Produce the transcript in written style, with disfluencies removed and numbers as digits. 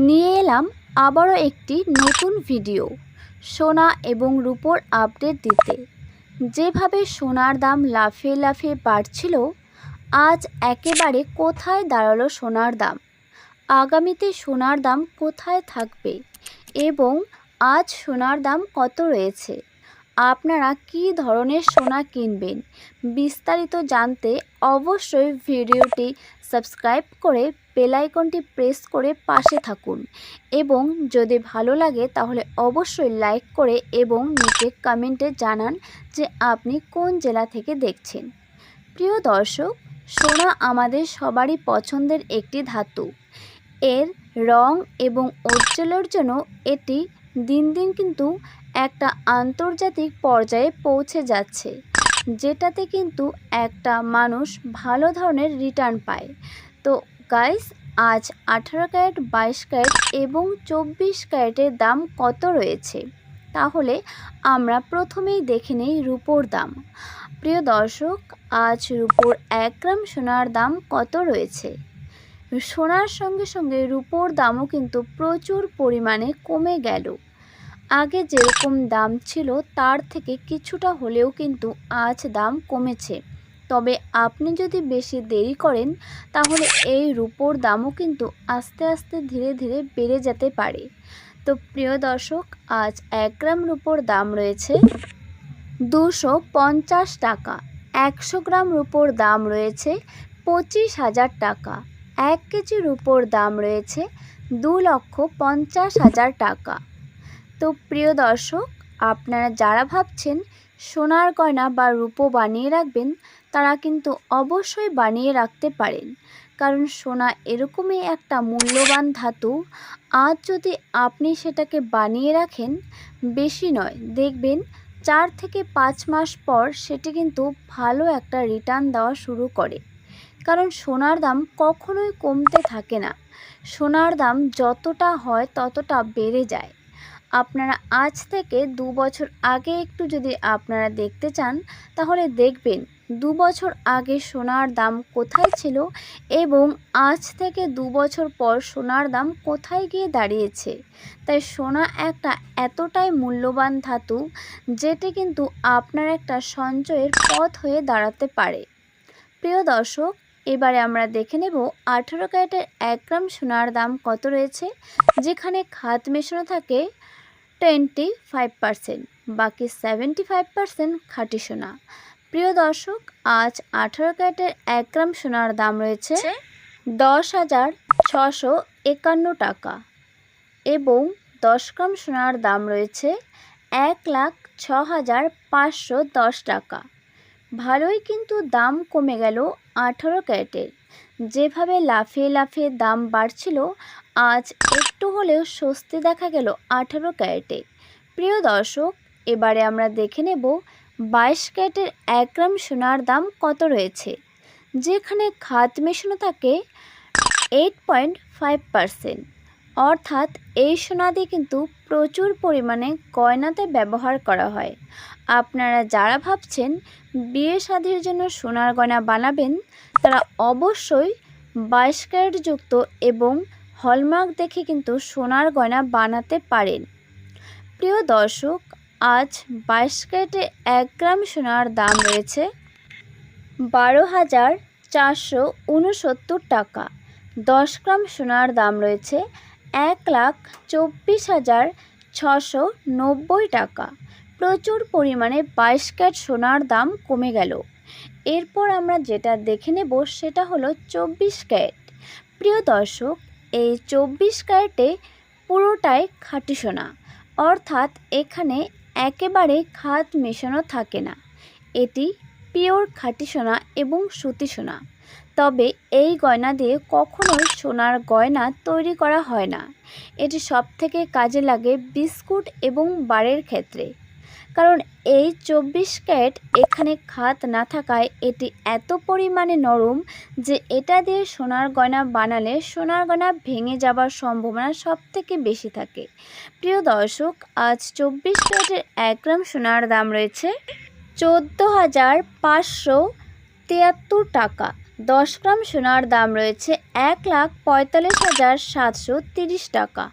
নিয়ে এলাম আবারও একটি নতুন ভিডিও সোনা এবং রূপোর আপডেট দিতে। যেভাবে সোনার দাম লাফিয়ে লাফিয়ে বাড়ছিল, আজ একেবারে কোথায় দাঁড়ালো সোনার দাম, আগামীতে সোনার দাম কোথায় থাকবে এবং আজ সোনার দাম কত রয়েছে, আপনারা কী ধরনের সোনা কিনবেন, বিস্তারিত জানতে অবশ্যই ভিডিওটি সাবস্ক্রাইব করে বেল আইকনটি প্রেস করে পাশে থাকুন এবং যদি ভালো লাগে তাহলে অবশ্যই লাইক করে এবং নিচে কমেন্টে জানান যে আপনি কোন জেলা থেকে দেখছেন। প্রিয় দর্শক, সোনা আমাদের সবারই পছন্দের একটি ধাতু। এর রং এবং ঔজ্জ্বল্যের জন্য এটি দিন দিন কিন্তু একটা আন্তর্জাতিক পর্যায়ে পৌঁছে যাচ্ছে, যেটাতে কিন্তু একটা মানুষ ভালো ধরনের রিটার্ন পায়। তো গাইস, আজ 18 ক্যারেট, 22 ক্যারেট এবং 24 ক্যারেটের দাম কত রয়েছে, তাহলে আমরা প্রথমেই দেখে নেই রূপোর দাম। প্রিয় দর্শক, আজ রূপোর 1 গ্রাম সোনার দাম কত রয়েছে। সোনার সঙ্গে সঙ্গে রূপোর দামও কিন্তু প্রচুর পরিমাণে কমে গেল। আগে যেরকম দাম ছিল তার থেকে কিছুটা হলেও কিন্তু আজ দাম কমেছে। তবে আপনি যদি বেশি দেরি করেন তাহলে এই রূপোর দামও কিন্তু আস্তে আস্তে ধীরে ধীরে বেড়ে যেতে পারে। তো প্রিয় দর্শক, আজ 1 গ্রাম রূপোর দাম রয়েছে 250 টাকা। 100 গ্রাম রূপোর দাম রয়েছে 25,000 টাকা। 1 কেজি রূপোর দাম রয়েছে 2,50,000 টাকা। তো প্রিয় দর্শক, আপনারা যারা ভাবছেন সোনার গয়না বা রূপো বানিয়ে রাখবেন, তারা কিন্তু অবশ্যই বানিয়ে রাখতে পারেন, কারণ সোনা এরকমই একটা মূল্যবান ধাতু। আজ যদি আপনি সেটাকে বানিয়ে রাখেন, বেশি নয়, দেখবেন 4 থেকে 5 মাস পর সেটি কিন্তু ভালো একটা রিটার্ন দেওয়া শুরু করে। কারণ সোনার দাম কখনোই কমতে থাকে না, সোনার দাম যতটা হয় ততটা বেড়ে যায়। আপনারা আজ থেকে 2 বছর আগে একটু যদি আপনারা দেখতে চান, তাহলে দেখবেন 2 বছর আগে সোনার দাম কোথায় ছিল এবং আজ থেকে 2 বছর পর সোনার দাম কোথায় গিয়ে দাঁড়িয়েছে। তাই সোনা একটা এতটাই মূল্যবান ধাতু, যেটি কিন্তু আপনার একটা সঞ্চয়ের পথ হয়ে দাঁড়াতে পারে। প্রিয় দর্শক, এবারে আমরা দেখে নেব 18 ক্যারেটের 1 গ্রাম সোনার দাম কত রয়েছে, যেখানে খাদ মেশানো থাকে 25%, বাকি 75% খাঁটি সোনা। প্রিয় দর্শক, আজ 18 ক্যারেটের 1 গ্রাম সোনার দাম রয়েছে 10,651 টাকা এবং 10 গ্রাম সোনার দাম রয়েছে 1,06,510 টাকা। ভালোই কিন্তু দাম কমে গেল 18 ক্যারেটের। যেভাবে লাফিয়ে লাফিয়ে দাম বাড়ছিল, আজ একটু হলেও স্বস্তি দেখা গেল 18 ক্যারেটে। প্রিয় দর্শক, এবারে আমরা দেখে নেব 22 ক্যারেটের 1 গ্রাম সোনার দাম কত রয়েছে, যেখানে খাদ মেশানো থাকে 8.5%। অর্থাৎ এই সোনা দিয়ে কিন্তু প্রচুর পরিমাণে গয়নাতে ব্যবহার করা হয়। আপনারা যারা ভাবছেন বিয়ে শাদির জন্য সোনার গয়না বানাবেন, তারা অবশ্যই 22 ক্যারেট যুক্ত এবং হলমার্ক দেখে কিন্তু সোনার গয়না বানাতে পারেন। প্রিয় দর্শক, আজ 22 ক্যারেটে 1 গ্রাম সোনার দাম রয়েছে 12,469 টাকা। 10 গ্রাম সোনার দাম রয়েছে 1,24,690 টাকা। প্রচুর পরিমাণে 22 ক্যারেট সোনার দাম কমে গেল। এরপর আমরা যেটা দেখে নেব সেটা হলো 24 ক্যারেট। প্রিয় দর্শক, এই 24 ক্যারেটে পুরোটাই খাঁটি সোনা, অর্থাৎ এখানে একেবারে খাদ মেশানো থাকে না। এটি পিওর খাঁটি সোনা এবং সুতি সোনা। তবে এই গয়না দিয়ে কখনোই সোনার গয়না তৈরি করা হয় না। এটি সবথেকে কাজে লাগে বিস্কুট এবং বারের ক্ষেত্রে, কারণ এই 24 ক্যারেট এখানে খাদ না থাকায় এটি এত পরিমাণে নরম যে এটা দিয়ে সোনার গয়না বানালে সোনার গয়না ভেঙে যাবার সম্ভাবনা সবথেকে বেশি থাকে। প্রিয় দর্শক, আজ 24 ক্যারেটের 1 গ্রাম সোনার দাম রয়েছে 14,573 টাকা। 10 গ্রাম সোনার দাম রয়েছে 1,45,730 টাকা।